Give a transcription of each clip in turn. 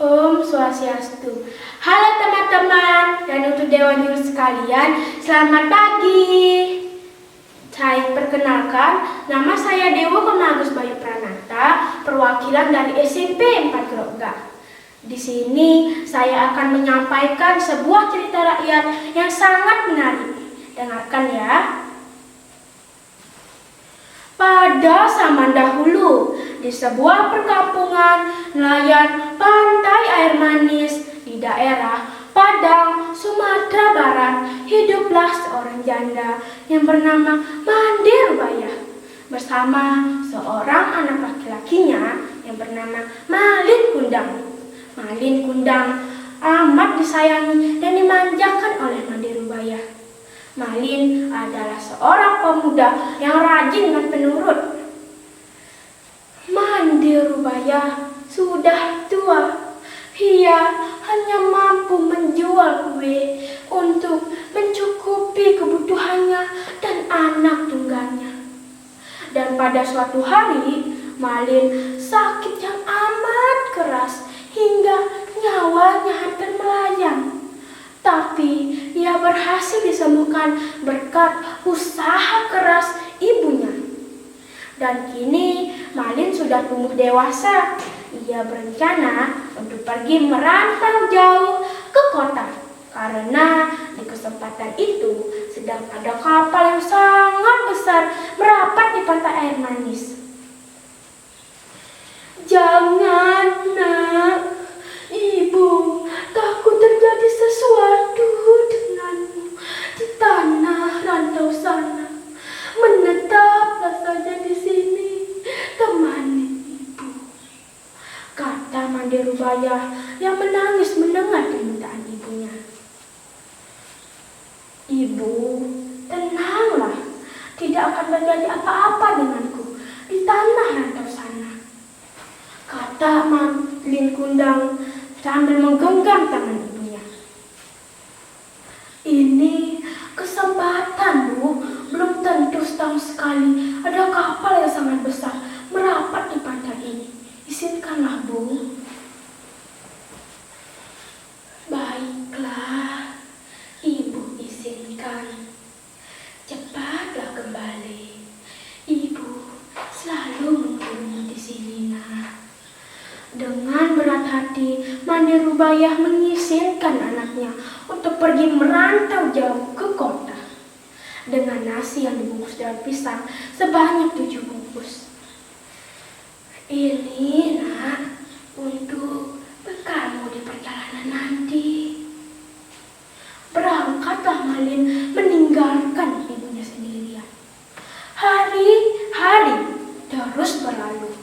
Om Swastiastu. Halo teman-teman dan untuk Dewan Juri sekalian, selamat pagi. Saya perkenalkan, nama saya Dewo Agus Bayu Pranata, perwakilan dari SMP 4 Grogga. Di sini saya akan menyampaikan sebuah cerita rakyat yang sangat menarik. Dengarkan ya. Pada zaman dahulu, di sebuah perkampungan nelayan pantai air manis di daerah Padang, Sumatera Barat, hiduplah seorang janda yang bernama Mande Rubaya bersama seorang anak laki-lakinya yang bernama Malin Kundang. Malin Kundang amat disayangi dan dimanjakan oleh Mande Rubaya. Malin adalah seorang pemuda yang rajin dan penurut. Mande Rubaya sudah tua. Ia hanya mampu menjual kue untuk mencukupi kebutuhannya dan anak tunggalnya. Dan pada suatu hari, Malin sakit yang amat keras hingga nyawanya hampir melayang. Tapi ia berhasil disembuhkan berkat usaha keras ibunya. Dan kini Malin sudah tumbuh dewasa. Ia berencana untuk pergi merantau jauh ke kota. Karena di kesempatan itu sedang ada kapal yang sangat besar merapat di pantai air manis. Jangan, nak. Ibu takut terjadi sesuatu denganmu di tanah rantau sana. Menetaplah saja di sini, temani ibu, kata Mande Rubaya yang menangis mendengar permintaan ibunya. Ibu, tenanglah, tidak akan terjadi apa-apa denganku di tanah rantau sana, kata Malin Kundang sambil menggenggam tangan ibunya. Ini kesempatan, Bu. Belum tentu setahun sekali ada kapal yang sangat besar merapat di pantai ini. Izinkanlah, Bu. Baiklah, Ibu izinkan. Cepatlah kembali. Ibu selalu menunggumu di sini, nak. Dengan berat hati, Mande Rubaya mengizinkan anaknya untuk pergi merantau jauh ke kota dengan nasi yang dibungkus daun pisang sebanyak 7 bungkus. Ini, nak, untuk bekalmu di perjalanan nanti. Berangkatlah Malin meninggalkan ibunya sendirian. Hari-hari terus berlalu.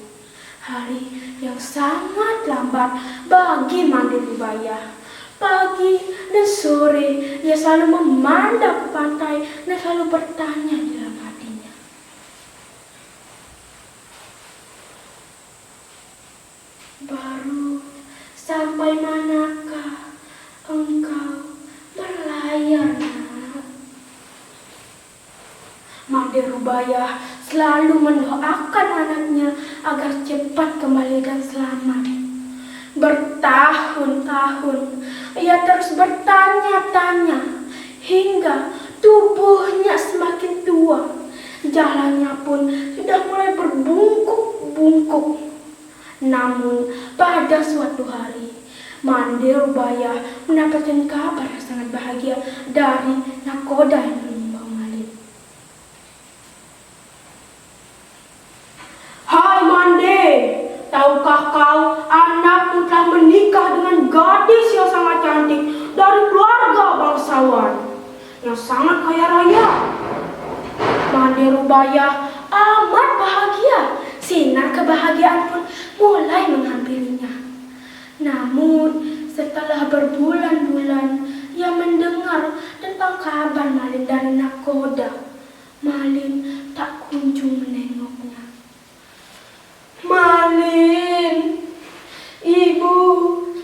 Hari yang sangat lambat bagi Mande Rubaya. Pagi dan sore ia selalu memandang ke pantai dan selalu bertanya di dalam hatinya. Baru sampai manakah engkau berlayar, nak? Mande Rubaya selalu mendoakan anaknya agar cepat kembali dan selamat. Bertahun-tahun ia terus bertanya-tanya hingga tubuhnya semakin tua. Jalannya pun sudah mulai berbungkuk-bungkuk. Namun pada suatu hari Mande Rubaya mendapatkan kabar yang sangat bahagia dari nakoda yang membawa Malin. Hai Mande, tahukah kau anakmu telah menikah dengan gadis yang sangat cantik dari keluarga bangsawan yang sangat kaya raya. Mande Rubaya amat bahagia. Sinar kebahagiaan pun mulai menghampirinya. Namun setelah berbulan-bulan ia mendengar tentang kabar Malin dari nakoda. Malin tak kunjung menengoknya. Malin, ibu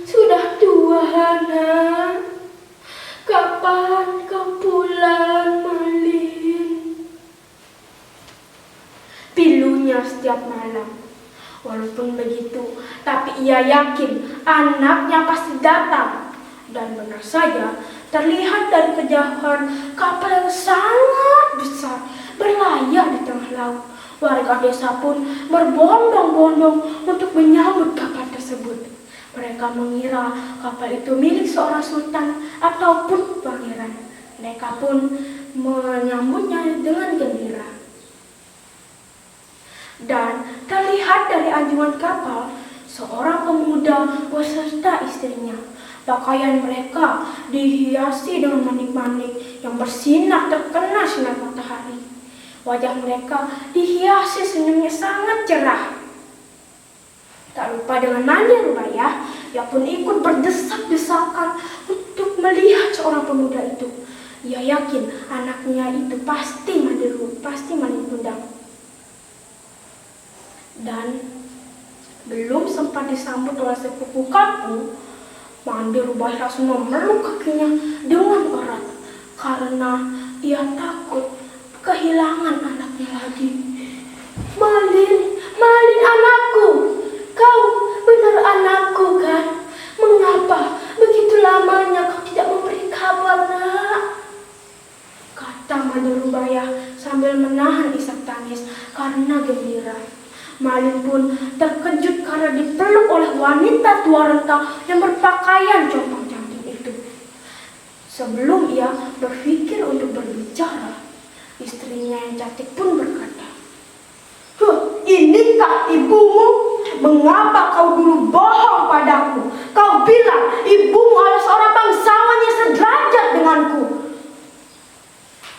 sudah tua, nak. Kapan kau pulang, Malin? Pilunya setiap malam. Walaupun begitu, tapi ia yakin anaknya pasti datang. Dan benar saja, terlihat dari kejauhan kapal yang sangat besar berlayar di tengah laut. Warga desa pun berbondong-bondong untuk menyambut kapal tersebut. Mereka mengira kapal itu milik seorang sultan ataupun pangeran. Mereka pun menyambutnya dengan gembira. Dan terlihat dari anjungan kapal, seorang pemuda beserta istrinya. Pakaian mereka dihiasi dengan manik-manik yang bersinar terkena sinar matahari. Wajah mereka dihiasi senyumnya sangat cerah. Tak lupa dengan Mandi Rubaya, ia pun ikut berdesak-desakan untuk melihat seorang pemuda itu. Ia yakin anaknya itu pasti Mandi Kundang. Dan belum sempat disambut oleh sepupu kampung, Mandi Rubaya langsung memeluk kakinya dengan erat karena ia takut kehilangan anaknya lagi. Malin anakku, kau benar anakku kan? Mengapa begitu lamanya kau tidak memberi kabar, nak? Kata Mandi Rubaya sambil menahan isak tangis karena gembira. Malin pun terkejut karena dipeluk oleh wanita tua renta yang berpakaian compang-camping itu. Sebelum ia berpikir untuk berbicara, istrinya yang cantik pun berkata, "Inikah ibumu? Mengapa kau dulu bohong padaku? Kau bilang ibumu adalah seorang bangsawan yang sederajat denganku."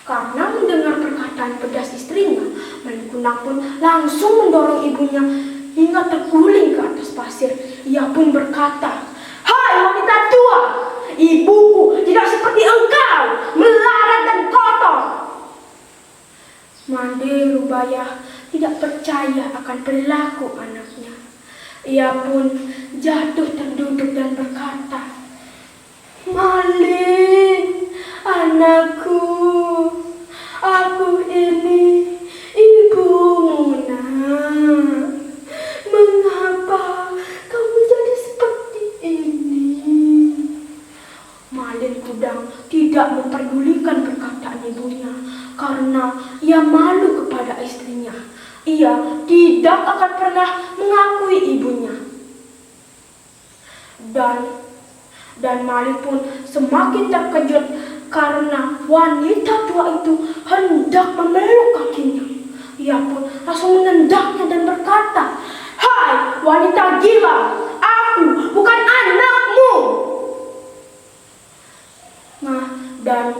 Karena mendengar perkataan pedas istrinya, Mandi Kundang pun langsung mendorong ibunya hingga terguling ke atas pasir. Ia pun berkata, "Hai wanita tua, ibuku tidak seperti engkau, melarat dan kotor." Mandi Rubaya tidak percaya akan perilaku anaknya. Ia pun jatuh terduduk dan berkata, "Malin, anakku, aku ini ibumu, nak. Mengapa kau menjadi seperti ini?" Malin Kundang tidak memperdulikan perkataan ibunya karena ia malu kepada istrinya. Ia tidak akan pernah mengakui ibunya. Dan Malin pun semakin terkejut karena wanita tua itu hendak memeluk kakinya. Ia pun langsung menendangnya dan berkata, "Hai wanita gila, aku bukan anakmu." Nah, dan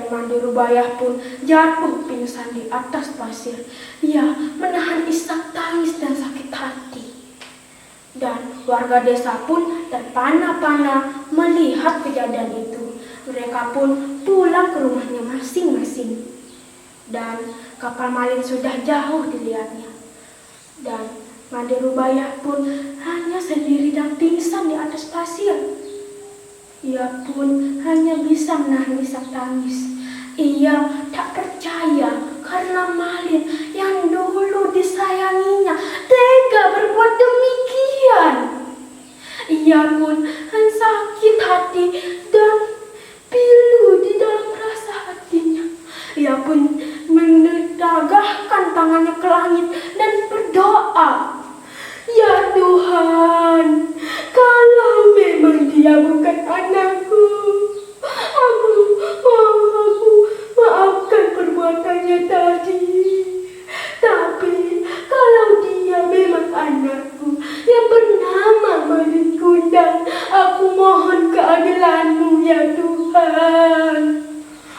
Mandi Rubaya pun jatuh pingsan di atas pasir. Ia menahan isak tangis dan sakit hati. Dan warga desa pun terpana-pana melihat kejadian itu. Mereka pun pulang ke rumahnya masing-masing. Dan kapal Malin sudah jauh dilihatnya. Dan Mandi Rubaya pun hanya sendiri dan pingsan di atas pasir. Ia pun hanya bisa menahan isak tangis. Ia tak percaya karena Malin yang dulu disayanginya tega berbuat demikian. Ia pun sakit hati dan pilu di dalam rasa hatinya. Ia pun menegakkan tangannya ke langit dan berdoa, "Ya Tuhan, kalau memang dia bukan anakku, aku maafkan perbuatannya tadi. Tapi kalau dia memang anakku yang bernama Malin Kundang, aku mohon keadilan-Mu ya Tuhan."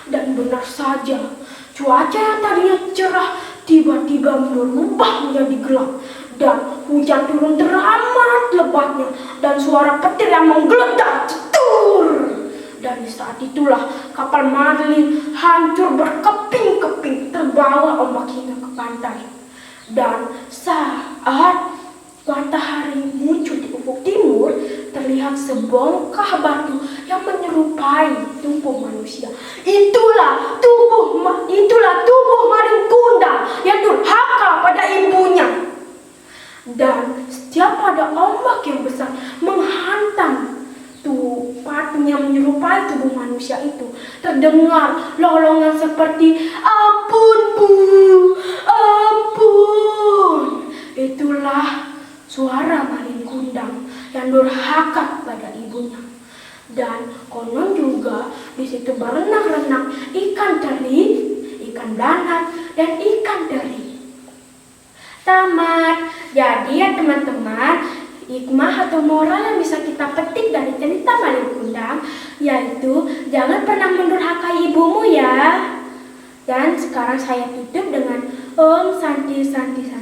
Dan benar saja, cuaca yang tadinya cerah tiba-tiba berubah menjadi gelap. Dan hujan turun teramat lebatnya, dan suara petir yang menggeledak cetur. Dan di saat itulah kapal Malin hancur berkeping-keping terbawa ombak hingga ke pantai. Dan saat matahari muncul di ufuk timur, terlihat sebongkah batu yang menyerupai tubuh manusia. Itulah tubuh Malin Kundang yang durhaka pada ibunya. Dan setiap ada ombak yang besar menghantam patung yang menyerupai tubuh manusia itu, terdengar lolongan seperti ampun bu, ampun. Itulah suara Malin Kundang yang durhaka pada ibunya. Dan konon juga di situ berenang-renang ikan teri, ikan lalat, dan ikan teri. Tamat. Jadi ya teman-teman, hikmah atau moral yang bisa kita petik dari cerita Malin Kundang yaitu jangan pernah mendurhakai ibumu ya. Dan sekarang saya tutup dengan Om Santi Santi Santi.